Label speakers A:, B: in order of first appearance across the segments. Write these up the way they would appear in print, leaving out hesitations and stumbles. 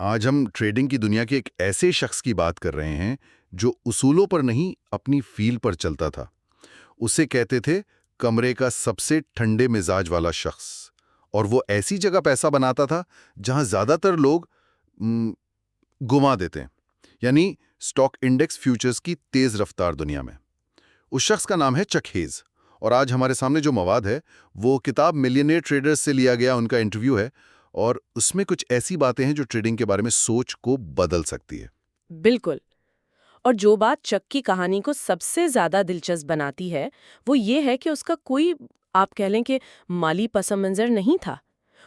A: آج ہم ٹریڈنگ کی دنیا کے ایک ایسے شخص کی بات کر رہے ہیں جو اصولوں پر نہیں اپنی فیل پر چلتا تھا۔ اسے کہتے تھے کمرے کا سب سے ٹھنڈے مزاج والا شخص، اور وہ ایسی جگہ پیسہ بناتا تھا جہاں زیادہ تر لوگ گما دیتے ہیں، یعنی سٹاک انڈیکس فیوچرز کی تیز رفتار دنیا میں۔ اس شخص کا نام ہے چک ہیز، اور آج ہمارے سامنے جو مواد ہے وہ کتاب ملینئر ٹریڈرز سے لیا گیا ان کا انٹرویو ہے، اور اس میں کچھ ایسی باتیں ہیں جو ٹریڈنگ کے بارے میں سوچ کو بدل سکتی ہے۔
B: بالکل۔ اور جو بات چک کی کہانی کو سب سے زیادہ دلچسپ بناتی ہے وہ یہ ہے کہ اس کا کوئی، آپ کہہ لیں کہ مالی پس منظر نہیں تھا۔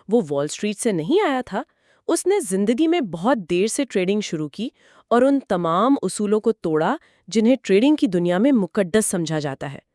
B: وہ وال اسٹریٹ سے نہیں آیا تھا۔ اس نے زندگی میں بہت دیر سے ٹریڈنگ شروع کی اور ان تمام اصولوں کو توڑا جنہیں ٹریڈنگ کی دنیا میں مقدس سمجھا جاتا ہے۔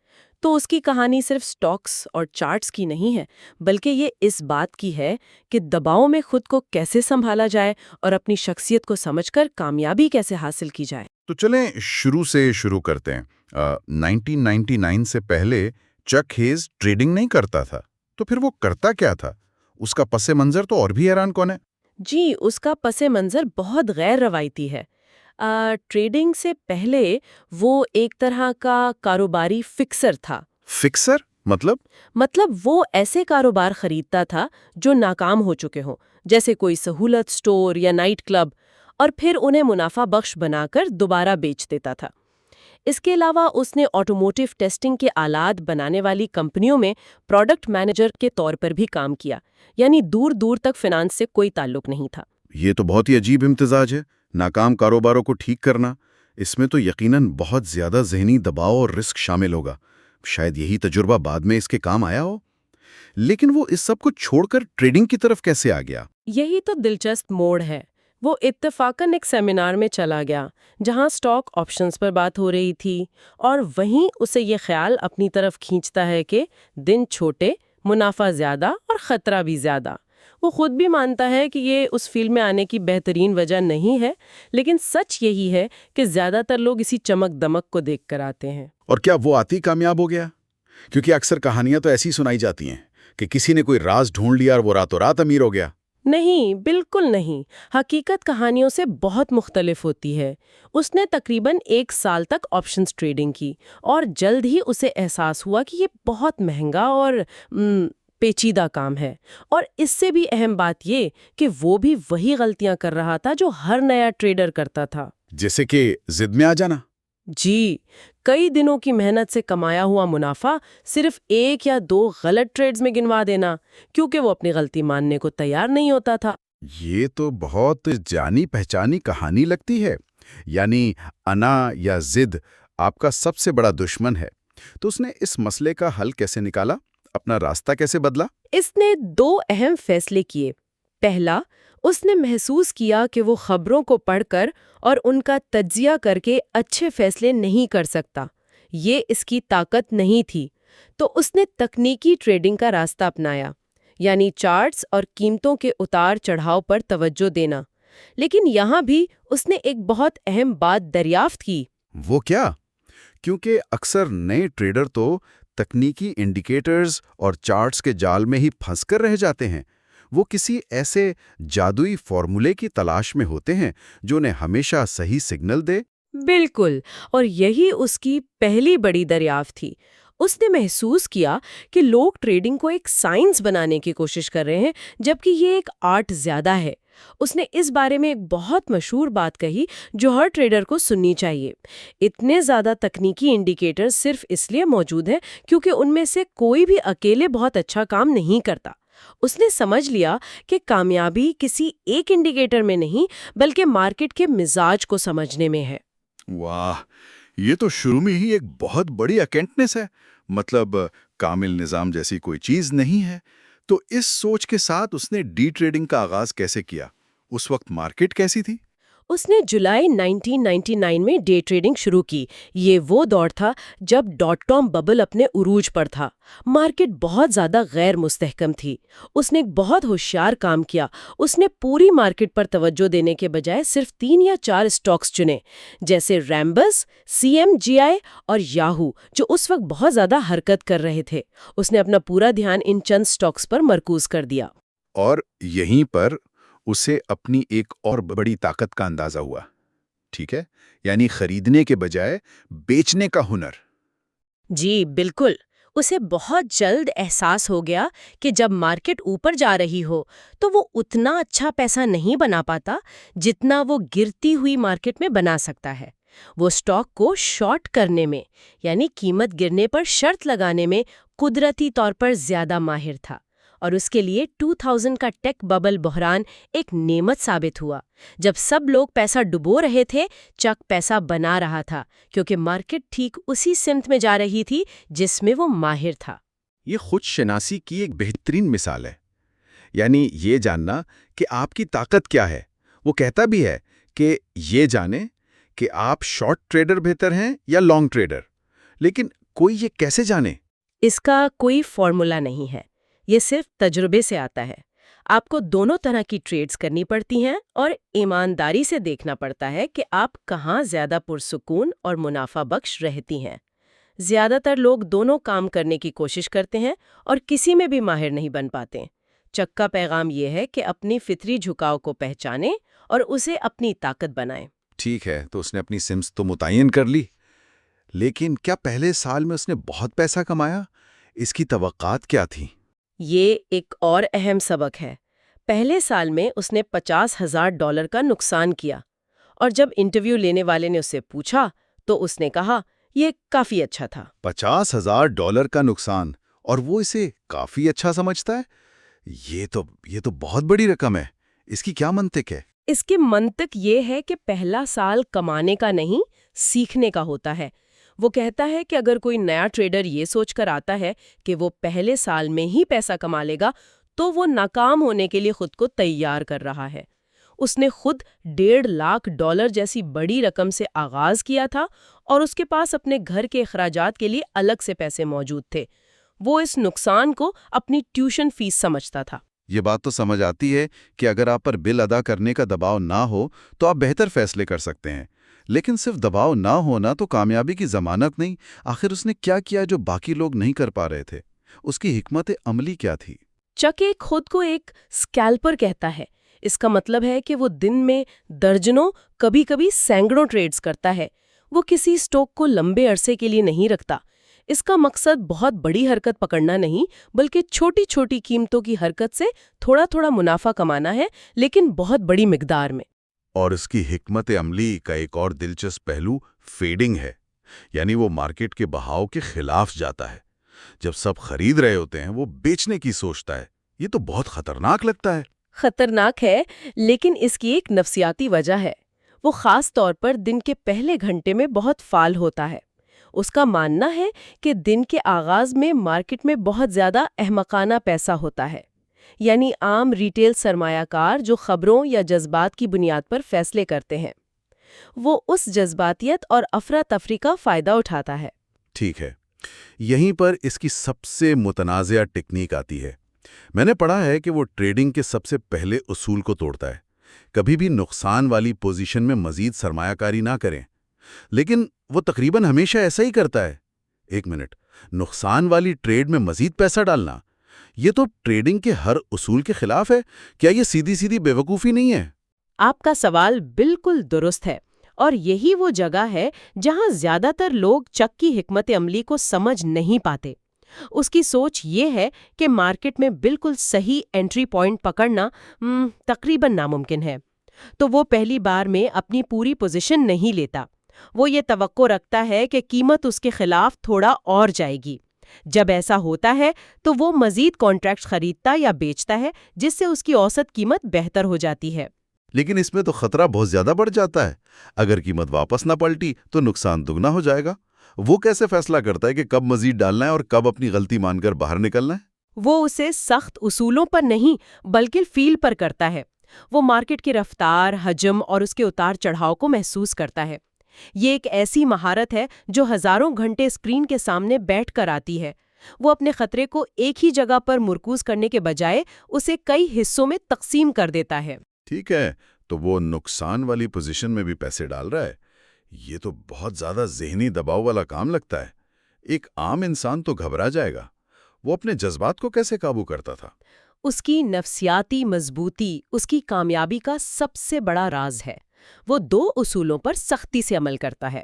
B: تو اس کی کہانی صرف سٹاکس اور چارٹس کی نہیں ہے، بلکہ یہ اس بات کی ہے کہ دباؤ میں خود کو کیسے سنبھالا جائے اور اپنی شخصیت کو سمجھ کر کامیابی کیسے حاصل کی جائے۔
A: تو چلیں شروع سے شروع کرتے ہیں۔ 1999 سے پہلے چک ہیز ٹریڈنگ نہیں کرتا تھا، تو پھر وہ کرتا کیا تھا؟ اس کا پس منظر تو اور بھی حیران کون ہے۔
B: جی، اس کا پس منظر بہت غیر روایتی ہے۔ ٹریڈنگ سے پہلے وہ ایک طرح کا کاروباری فکسر تھا۔
A: فکسر
B: مطلب وہ ایسے کاروبار خریدتا تھا جو ناکام ہو چکے ہوں، جیسے کوئی سہولت سٹور یا نائٹ کلب، اور پھر انہیں منافع بخش بنا کر دوبارہ بیچ دیتا تھا۔ اس کے علاوہ اس نے آٹوموٹیو ٹیسٹنگ کے آلات بنانے والی کمپنیوں میں پروڈکٹ مینیجر کے طور پر بھی کام کیا، یعنی دور دور تک فنانس سے کوئی تعلق نہیں تھا۔
A: یہ تو بہت ہی عجیب امتزاج ہے، ناکام کاروباروں کو ٹھیک کرنا۔ اس میں تو یقیناً بہت زیادہ ذہنی دباؤ اور رسک شامل ہوگا۔ شاید یہی تجربہ بعد میں اس کے کام آیا ہو۔ لیکن وہ اس سب کو چھوڑ کر ٹریڈنگ کی طرف کیسے آ گیا؟
B: یہی تو دلچسپ موڑ ہے۔ وہ اتفاقاً ایک سیمینار میں چلا گیا جہاں سٹاک آپشنز پر بات ہو رہی تھی، اور وہیں اسے یہ خیال اپنی طرف کھینچتا ہے کہ دن چھوٹے، منافع زیادہ اور خطرہ بھی زیادہ۔ وہ خود بھی مانتا ہے کہ یہ اس فیلڈ میں آنے کی بہترین وجہ نہیں ہے، لیکن سچ یہی ہے کہ زیادہ تر لوگ اسی چمک دمک کو دیکھ کر آتے ہیں۔
A: اور کیا وہ آتی کامیاب ہو گیا؟ کیونکہ اکثر کہانیاں تو ایسی سنائی جاتی ہیں کہ کسی نے کوئی راز ڈھونڈ لیا اور وہ راتوں رات امیر ہو گیا۔
B: نہیں، بالکل نہیں۔ حقیقت کہانیوں سے بہت مختلف ہوتی ہے۔ اس نے تقریباً 1 سال تک آپشنز ٹریڈنگ کی، اور جلد ہی اسے احساس ہوا کہ یہ بہت مہنگا اور پیچیدہ کام ہے۔ اور اس سے بھی اہم بات یہ کہ وہ بھی وہی غلطیاں کر رہا تھا جو ہر نیا ٹریڈر کرتا تھا۔
A: جیسے کہ ضد میں آ جانا۔
B: جی، کئی دنوں کی محنت سے کمایا ہوا منافع صرف 1 یا 2 غلط ٹریڈز میں گنوا دینا، کیونکہ وہ اپنی غلطی ماننے کو تیار نہیں ہوتا تھا۔
A: یہ تو بہت جانی پہچانی کہانی لگتی ہے، یعنی انا یا ضد آپ کا سب سے بڑا دشمن ہے۔ تو اس نے اس مسئلے کا حل کیسے نکالا؟ اپنا راستہ کیسے بدلا؟
B: اس نے 2 اہم فیصلے کیے۔ پہلا، اس نے محسوس کیا کہ وہ خبروں کو پڑھ کر اور ان کا تجزیہ کر کے اچھے فیصلے نہیں کر سکتا۔ یہ اس کی طاقت نہیں تھی۔ تو اس نے تکنیکی ٹریڈنگ کا راستہ اپنایا، یعنی چارٹس اور قیمتوں کے اتار چڑھاؤ پر توجہ دینا۔ لیکن یہاں بھی اس نے ایک بہت اہم بات دریافت کی۔
A: وہ کیا؟ کیونکہ اکثر نئے ٹریڈر تو تکنیکی انڈیکیٹرز اور چارٹس کے جال میں ہی پھنس کر رہ جاتے ہیں۔ وہ کسی ایسے جادوئی فارمولے کی تلاش میں ہوتے ہیں جو انہیں ہمیشہ صحیح سگنل دے۔
B: بالکل، اور یہی اس کی پہلی بڑی دریافت تھی۔ اس نے محسوس کیا کہ لوگ ٹریڈنگ کو ایک سائنس بنانے کی کوشش کر رہے ہیں، جبکہ یہ ایک آرٹ زیادہ ہے۔ اس نے اس بارے میں ایک بہت مشہور بات کہی جو ہر ٹریڈر کو سننی چاہیے: اتنے زیادہ تکنیکی انڈیکیٹر صرف اس لیے موجود ہیں کیونکہ ان میں سے کوئی بھی اکیلے بہت اچھا کام نہیں کرتا۔ اس نے سمجھ لیا کہ کامیابی کسی ایک انڈیکیٹر میں نہیں، بلکہ مارکیٹ کے مزاج کو سمجھنے میں ہے۔
A: واہ، یہ تو شروع میں ہی ایک بہت بڑی اکینٹنس ہے۔ مطلب کامل نظام جیسی کوئی چیز نہیں ہے۔ تو اس سوچ کے ساتھ اس نے ڈی ٹریڈنگ کا آغاز کیسے کیا؟ اس وقت مارکیٹ کیسی تھی؟
B: اس نے جولائی 1999 میں ڈے ٹریڈنگ شروع کی۔ یہ وہ دور تھا جب ڈاٹ کام ببل اپنے عروج پر تھا۔ مارکیٹ بہت زیادہ غیر مستحکم تھی۔ اس نے ایک بہت ہوشیار کام کیا۔ اس نے پوری مارکیٹ پر توجہ دینے کے بجائے صرف 3 یا 4 اسٹاکس چنے، جیسے ریمبس، CMGI اور یاہو، جو اس وقت بہت زیادہ حرکت کر رہے تھے۔ اس نے اپنا پورا دھیان ان چند اسٹاکس پر مرکوز کر دیا۔
A: اور یہیں پر
C: اسے اپنی ایک اور بڑی طاقت کا اندازہ ہوا، ٹھیک ہے، یعنی خریدنے کے بجائے بیچنے کا ہنر۔
B: جی بالکل، اسے بہت جلد احساس ہو گیا کہ جب مارکیٹ اوپر جا رہی ہو تو وہ اتنا اچھا پیسہ نہیں بنا پاتا جتنا وہ گرتی ہوئی مارکیٹ میں بنا سکتا ہے۔ وہ سٹاک کو شارٹ کرنے میں، یعنی قیمت گرنے پر شرط لگانے میں قدرتی طور پر زیادہ ماہر تھا، اور اس کے لیے 2000 کا ٹیک ببل بحران ایک نعمت ثابت ہوا۔ جب سب لوگ پیسہ ڈبو رہے تھے، چک پیسہ بنا رہا تھا، کیونکہ مارکیٹ ٹھیک اسی سمت میں جا رہی تھی جس میں وہ ماہر تھا۔
C: یہ خود شناسی کی ایک بہترین مثال ہے، یعنی یہ جاننا کہ آپ کی طاقت کیا ہے۔ وہ کہتا بھی ہے کہ یہ جانیں کہ آپ شارٹ ٹریڈر بہتر ہیں یا لانگ ٹریڈر، لیکن کوئی یہ کیسے جانے؟
B: اس کا کوئی فارمولا نہیں ہے، یہ صرف تجربے سے آتا ہے۔ آپ کو دونوں طرح کی ٹریڈز کرنی پڑتی ہیں اور ایمانداری سے دیکھنا پڑتا ہے کہ آپ کہاں زیادہ پرسکون اور منافع بخش رہتی ہیں۔ زیادہ تر لوگ دونوں کام کرنے کی کوشش کرتے ہیں اور کسی میں بھی ماہر نہیں بن پاتے۔ چک کا پیغام یہ ہے کہ اپنی فطری جھکاؤ کو پہچانیں اور اسے اپنی طاقت بنائیں۔
C: ٹھیک ہے، تو اس نے اپنی سمت تو متعین کر لی، لیکن کیا پہلے سال میں اس نے بہت پیسہ کمایا؟ اس کی توقعات کیا تھیں؟
B: یہ ایک اور اہم سبق ہے۔ پہلے سال میں اس نے $50,000 کا نقصان کیا، اور جب انٹرویو لینے والے نے اس سے پوچھا تو اس نے کہا یہ کافی اچھا تھا۔
C: $50,000 کا نقصان، اور وہ اسے کافی اچھا سمجھتا ہے؟ یہ تو بہت بڑی رقم ہے۔ اس کی کیا منطق ہے؟
B: اس کی منطق یہ ہے کہ پہلا سال کمانے کا نہیں، سیکھنے کا ہوتا ہے۔ وہ کہتا ہے کہ اگر کوئی نیا ٹریڈر یہ سوچ کر آتا ہے کہ وہ پہلے سال میں ہی پیسہ کما لے گا تو وہ ناکام ہونے کے لیے خود کو تیار کر رہا ہے۔ اس نے خود $1.5 lakh جیسی بڑی رقم سے آغاز کیا تھا، اور اس کے پاس اپنے گھر کے اخراجات کے لیے الگ سے پیسے موجود تھے۔ وہ اس نقصان کو اپنی ٹیوشن فیس سمجھتا تھا۔
A: یہ بات تو سمجھ آتی ہے کہ اگر آپ پر بل ادا کرنے کا دباؤ نہ ہو تو آپ بہتر فیصلے کر سکتے ہیں، لیکن صرف دباؤ نہ ہونا تو کامیابی کی ضمانت نہیں۔ آخر اس نے کیا کیا جو باقی لوگ نہیں کر پا رہے تھے؟ اس کی حکمت عملی کیا تھی؟
B: چک خود کو ایک اسکیلپر کہتا ہے۔ اس کا مطلب ہے کہ وہ دن میں درجنوں، کبھی کبھی سینکڑوں ٹریڈز کرتا ہے۔ وہ کسی سٹاک کو لمبے عرصے کے لیے نہیں رکھتا۔ اس کا مقصد بہت بڑی حرکت پکڑنا نہیں، بلکہ چھوٹی چھوٹی قیمتوں کی حرکت سے تھوڑا تھوڑا منافع کمانا ہے، لیکن بہت بڑی مقدار میں۔
A: اور اس کی حکمت عملی کا ایک اور دلچسپ پہلو فیڈنگ ہے، یعنی وہ مارکیٹ کے بہاؤ کے خلاف جاتا ہے۔ جب سب خرید رہے ہوتے ہیں وہ بیچنے کی سوچتا ہے۔ یہ تو بہت خطرناک لگتا ہے۔
B: خطرناک ہے، لیکن اس کی ایک نفسیاتی وجہ ہے۔ وہ خاص طور پر دن کے پہلے گھنٹے میں بہت فعال ہوتا ہے۔ اس کا ماننا ہے کہ دن کے آغاز میں مارکیٹ میں بہت زیادہ احمقانہ پیسہ ہوتا ہے، یعنی عام ریٹیل سرمایہ کار جو خبروں یا جذبات کی بنیاد پر فیصلے کرتے ہیں۔ وہ اس جذباتیت اور افراتفری کا فائدہ اٹھاتا ہے۔
A: ٹھیک ہے، یہیں پر اس کی سب سے متنازع ٹیکنیک آتی ہے۔ میں نے پڑھا ہے کہ وہ ٹریڈنگ کے سب سے پہلے اصول کو توڑتا ہے۔ کبھی بھی نقصان والی پوزیشن میں مزید سرمایہ کاری نہ کریں، لیکن وہ تقریباً ہمیشہ ایسا ہی کرتا ہے۔ ایک منٹ، نقصان والی ٹریڈ میں مزید پیسہ ڈالنا، یہ تو ٹریڈنگ کے ہر اصول کے خلاف ہے۔ کیا یہ سیدھی سیدھی بیوقوفی نہیں ہے؟
B: آپ کا سوال بالکل درست ہے، اور یہی وہ جگہ ہے جہاں زیادہ تر لوگ چک کی حکمت عملی کو سمجھ نہیں پاتے۔ اس کی سوچ یہ ہے کہ مارکیٹ میں بالکل صحیح انٹری پوائنٹ پکڑنا تقریباً ناممکن ہے، تو وہ پہلی بار میں اپنی پوری پوزیشن نہیں لیتا۔ وہ یہ توقع رکھتا ہے کہ قیمت اس کے خلاف تھوڑا اور جائے گی۔ جب ایسا ہوتا ہے تو وہ مزید کانٹریکٹ خریدتا یا بیچتا ہے، جس سے اس کی اوسط قیمت بہتر ہو جاتی ہے۔
A: لیکن اس میں تو خطرہ بہت زیادہ بڑھ جاتا ہے۔ اگر قیمت واپس نہ پلٹی تو نقصان دگنا ہو جائے گا۔ وہ کیسے فیصلہ کرتا ہے کہ کب مزید ڈالنا ہے اور کب اپنی غلطی مان کر باہر نکلنا ہے؟
B: وہ اسے سخت اصولوں پر نہیں بلکہ فیل پر کرتا ہے۔ وہ مارکیٹ کی رفتار، حجم اور اس کے اتار چڑھاؤ کو محسوس کرتا ہے۔ یہ ایک ایسی مہارت ہے جو ہزاروں گھنٹے اسکرین کے سامنے بیٹھ کر آتی ہے۔ وہ اپنے خطرے کو ایک ہی جگہ پر مرکوز کرنے کے بجائے اسے کئی حصوں میں تقسیم کر دیتا ہے۔
A: ٹھیک ہے، تو وہ نقصان والی پوزیشن میں بھی پیسے ڈال رہا ہے۔ یہ تو بہت زیادہ ذہنی دباؤ والا کام لگتا ہے۔ ایک عام انسان تو گھبرا جائے گا۔ وہ اپنے جذبات کو کیسے قابو کرتا تھا؟
B: اس کی نفسیاتی مضبوطی اس کی کامیابی کا سب سے بڑا راز ہے۔ وہ 2 اصولوں پر سختی سے عمل کرتا ہے۔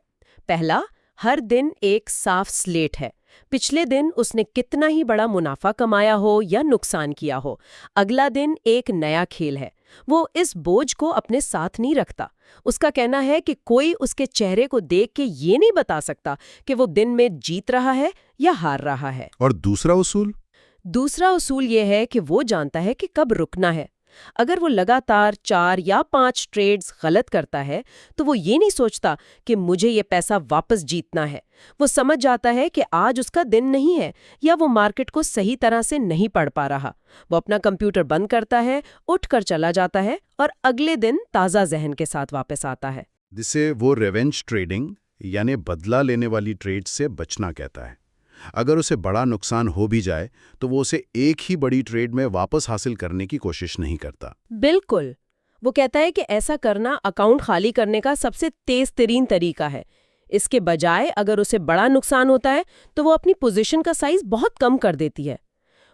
B: پہلا، ہر دن ایک صاف سلیٹ ہے۔ پچھلے دن اس نے کتنا ہی بڑا منافع کمایا ہو یا نقصان کیا ہو، اگلا دن ایک نیا کھیل ہے۔ وہ اس بوجھ کو اپنے ساتھ نہیں رکھتا۔ اس کا کہنا ہے کہ کوئی اس کے چہرے کو دیکھ کے یہ نہیں بتا سکتا کہ وہ دن میں جیت رہا ہے یا ہار رہا ہے۔
A: اور دوسرا اصول؟
B: دوسرا اصول یہ ہے کہ وہ جانتا ہے کہ کب رکنا ہے۔ اگر وہ لگاتار 4 یا 5 ٹریڈز غلط کرتا ہے تو وہ یہ نہیں سوچتا کہ مجھے یہ پیسہ واپس جیتنا ہے۔ وہ سمجھ جاتا ہے کہ آج اس کا دن نہیں ہے یا وہ مارکیٹ کو صحیح طرح سے نہیں پڑھ پا رہا۔ وہ اپنا کمپیوٹر بند کرتا ہے، اٹھ کر چلا جاتا ہے اور اگلے دن تازہ ذہن کے ساتھ واپس آتا ہے۔
A: جسے وہ ریونج ٹریڈنگ یعنی بدلہ لینے والی ٹریڈ سے بچنا کہتا ہے۔ اگر اسے بڑا نقصان ہو بھی جائے تو وہ اسے ایک ہی بڑی ٹریڈ میں واپس حاصل کرنے کی کوشش نہیں کرتا۔
B: بالکل، وہ کہتا ہے کہ ایسا کرنا اکاؤنٹ خالی کرنے کا سب سے تیز ترین طریقہ ہے۔ اس کے بجائے اگر اسے بڑا نقصان ہوتا ہے تو وہ اپنی پوزیشن کا سائز بہت کم کر دیتی ہے۔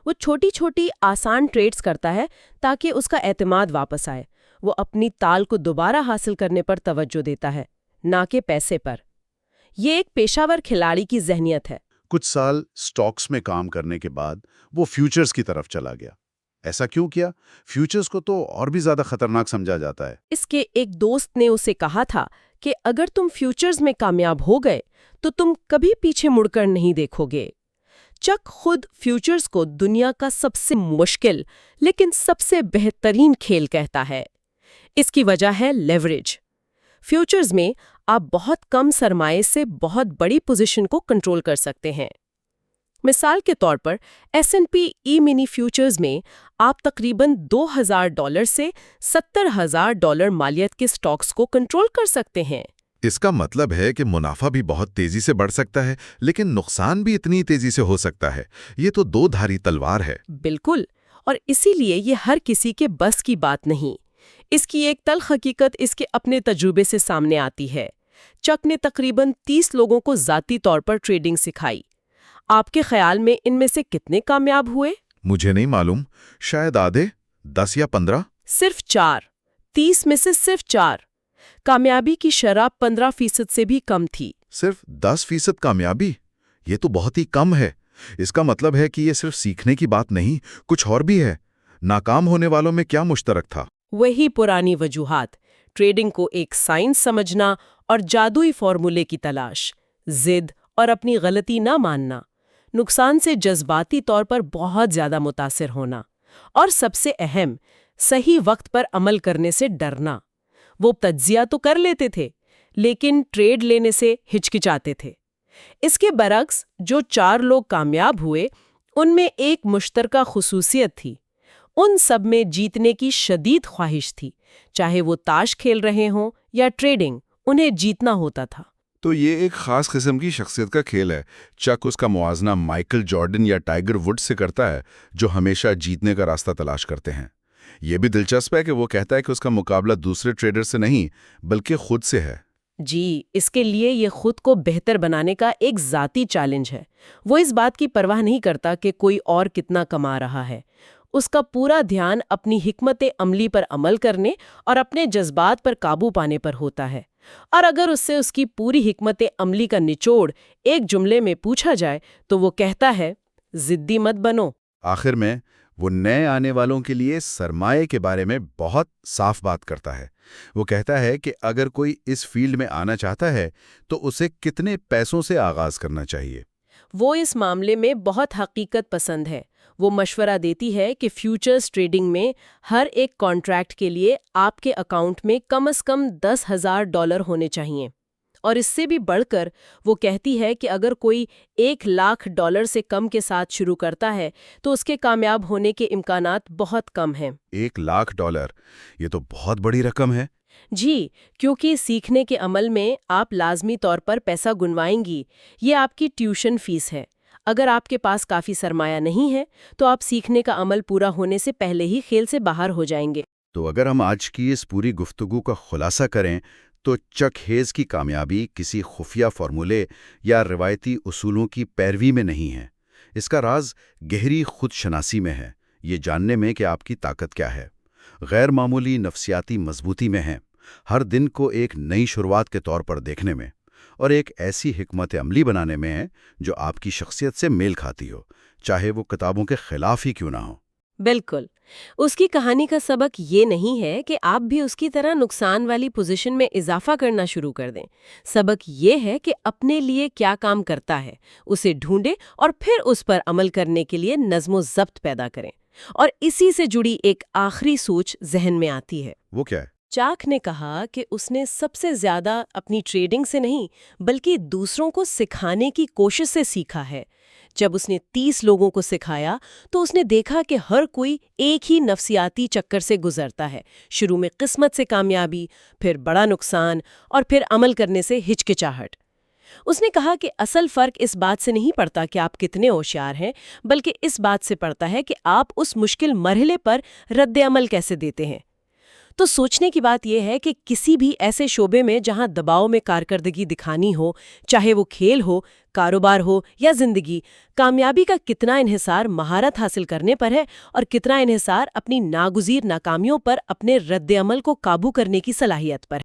B: وہ چھوٹی چھوٹی آسان ٹریڈز کرتا ہے تاکہ اس کا اعتماد واپس آئے۔ وہ اپنی تال کو دوبارہ حاصل کرنے پر توجہ دیتا ہے، نہ کہ پیسے پر۔ یہ ایک پیشہ ور کھلاڑی کی ذہنیت ہے۔
A: کچھ سال سٹاکس میں کام کرنے کے بعد وہ فیوچرز کی طرف چلا گیا۔ ایسا کیوں کیا؟ فیوچرز کو تو اور بھی زیادہ خطرناک سمجھا جاتا ہے۔
B: اس کے ایک دوست نے اسے کہا تھا کہ اگر تم فیوچرز میں کامیاب ہو گئے تو تم کبھی پیچھے مڑ کر نہیں دیکھو گے۔ چک خود فیوچرز کو دنیا کا سب سے مشکل لیکن سب سے بہترین کھیل کہتا ہے۔ اس کی وجہ ہے لیوریج۔ فیوچرز میں آپ بہت کم سرمائے سے بہت بڑی پوزیشن کو کنٹرول کر سکتے ہیں۔ مثال کے طور پر S&P ای-منی فیوچرز میں آپ تقریباً $2,000 سے $70,000 مالیت کے سٹاکس کو کنٹرول کر سکتے ہیں۔
C: اس کا مطلب ہے کہ منافع بھی بہت تیزی سے بڑھ سکتا ہے لیکن نقصان بھی اتنی تیزی سے ہو سکتا ہے۔ یہ تو 2 دھاری تلوار ہے۔
B: بالکل، اور اسی لیے یہ ہر کسی کے بس کی بات نہیں۔ اس کی ایک تلخ حقیقت اس کے اپنے تجربے سے سامنے آتی ہے۔ چک نے تقریباً 30 لوگوں کو ذاتی طور پر ٹریڈنگ سکھائی۔ آپ کے خیال میں ان میں سے کتنے کامیاب ہوئے؟
C: مجھے نہیں معلوم، شاید آدھے، 10 یا 15۔
B: صرف 4، 30 میں سے صرف 4۔ کامیابی کی شرح 15% سے بھی کم تھی۔
C: صرف 10% کامیابی؟ یہ تو بہت ہی کم ہے۔ اس کا مطلب ہے کہ یہ صرف سیکھنے کی بات نہیں، کچھ اور بھی ہے۔ ناکام ہونے والوں میں کیا مشترک تھا؟
B: وہی پرانی وجوہات، ٹریڈنگ کو ایک سائنس سمجھنا اور جادوئی فارمولے کی تلاش، ضد اور اپنی غلطی نہ ماننا، نقصان سے جذباتی طور پر بہت زیادہ متاثر ہونا، اور سب سے اہم، صحیح وقت پر عمل کرنے سے ڈرنا۔ وہ تجزیہ تو کر لیتے تھے لیکن ٹریڈ لینے سے ہچکچاتے تھے۔ اس کے برعکس جو 4 لوگ کامیاب ہوئے ان میں ایک مشترکہ خصوصیت تھی۔ ان سب میں جیتنے کی شدید خواہش تھی، چاہے وہ تاش کھیل رہے ہوں یا ٹریڈنگ، انہیں جیتنا ہوتا تھا۔
C: تو یہ ایک خاص قسم کی شخصیت کا کھیل ہے۔ چک اس کا موازنہ مائیکل جارڈن یا ٹائیگر وڈ سے کرتا ہے، جو ہمیشہ جیتنے کا راستہ تلاش کرتے ہیں۔ یہ بھی دلچسپ ہے کہ وہ کہتا ہے کہ اس کا مقابلہ دوسرے ٹریڈر سے نہیں بلکہ خود سے ہے۔
B: جی، اس کے لیے یہ خود کو بہتر بنانے کا ایک ذاتی چیلنج ہے۔ وہ اس بات کی پرواہ نہیں کرتا کہ کوئی اور کتنا کما رہا ہے۔ اس کا پورا دھیان اپنی حکمت عملی پر عمل کرنے اور اپنے جذبات پر قابو پانے پر ہوتا ہے۔ اور اگر اس سے اس کی پوری حکمت عملی کا نچوڑ ایک جملے میں پوچھا جائے تو وہ کہتا ہے، ضدی مت بنو۔
A: آخر میں وہ نئے آنے والوں کے لیے سرمایہ کے بارے میں بہت صاف بات کرتا ہے۔ وہ کہتا ہے کہ اگر کوئی اس فیلڈ میں آنا چاہتا ہے تو اسے کتنے پیسوں سے آغاز کرنا چاہیے۔
B: وہ اس معاملے میں بہت حقیقت پسند ہے۔ وہ مشورہ دیتی ہے کہ فیوچرز ٹریڈنگ میں ہر ایک کانٹریکٹ کے لیے آپ کے اکاؤنٹ میں کم از کم $10,000 ہونے چاہیے، اور اس سے بھی بڑھ کر وہ کہتی ہے کہ اگر کوئی $1,00,000 سے کم کے ساتھ شروع کرتا ہے تو اس کے کامیاب ہونے کے امکانات بہت کم ہیں۔
A: $1,00,000 یہ تو بہت بڑی رقم ہے۔
B: جی، کیونکہ سیکھنے کے عمل میں آپ لازمی طور پر پیسہ گنوائیں گی۔ یہ آپ کی ٹیوشن فیس ہے۔ اگر آپ کے پاس کافی سرمایہ نہیں ہے تو آپ سیکھنے کا عمل پورا ہونے سے پہلے ہی کھیل سے باہر ہو جائیں گے۔
A: تو اگر ہم آج کی اس پوری گفتگو کا خلاصہ کریں تو چک ہیز کی کامیابی کسی خفیہ فارمولے یا روایتی اصولوں کی پیروی میں نہیں ہے۔ اس کا راز گہری خود شناسی میں ہے، یہ جاننے میں کہ آپ کی طاقت کیا ہے، غیر معمولی نفسیاتی مضبوطی میں ہے، ہر دن کو ایک نئی شروعات کے طور پر دیکھنے میں، اور ایک ایسی حکمت عملی بنانے میں ہے جو آپ کی شخصیت سے میل کھاتی ہو، چاہے وہ کتابوں کے خلاف ہی کیوں نہ ہو۔
B: بالکل۔ اس کی کہانی کا سبق یہ نہیں ہے کہ آپ بھی اس کی طرح نقصان والی پوزیشن میں اضافہ کرنا شروع کر دیں۔ سبق یہ ہے کہ اپنے لیے کیا کام کرتا ہے اسے ڈھونڈیں اور پھر اس پر عمل کرنے کے لیے نظم و ضبط پیدا کریں۔ اور اسی سے جڑی ایک آخری سوچ ذہن میں آتی ہے۔
A: وہ کیا ہے؟
B: چاک نے کہا کہ اس نے سب سے زیادہ اپنی ٹریڈنگ سے نہیں بلکہ دوسروں کو سکھانے کی کوشش سے سیکھا ہے۔ جب اس نے 30 لوگوں کو سکھایا تو اس نے دیکھا کہ ہر کوئی ایک ہی نفسیاتی چکر سے گزرتا ہے، شروع میں قسمت سے کامیابی، پھر بڑا نقصان اور پھر عمل کرنے سے ہچکچاہٹ۔ اس نے کہا کہ اصل فرق اس بات سے نہیں پڑتا کہ آپ کتنے ہوشیار ہیں، بلکہ اس بات سے پڑتا ہے کہ آپ اس مشکل مرحلے پر رد عمل کیسے دیتے ہیں۔ تو سوچنے کی بات یہ ہے کہ کسی بھی ایسے شعبے میں جہاں دباؤ میں کارکردگی دکھانی ہو، چاہے وہ کھیل ہو، کاروبار ہو یا زندگی، کامیابی کا کتنا انحصار مہارت حاصل کرنے پر ہے اور کتنا انحصار اپنی ناگزیر ناکامیوں پر اپنے رد عمل کو قابو کرنے کی صلاحیت پر ہے۔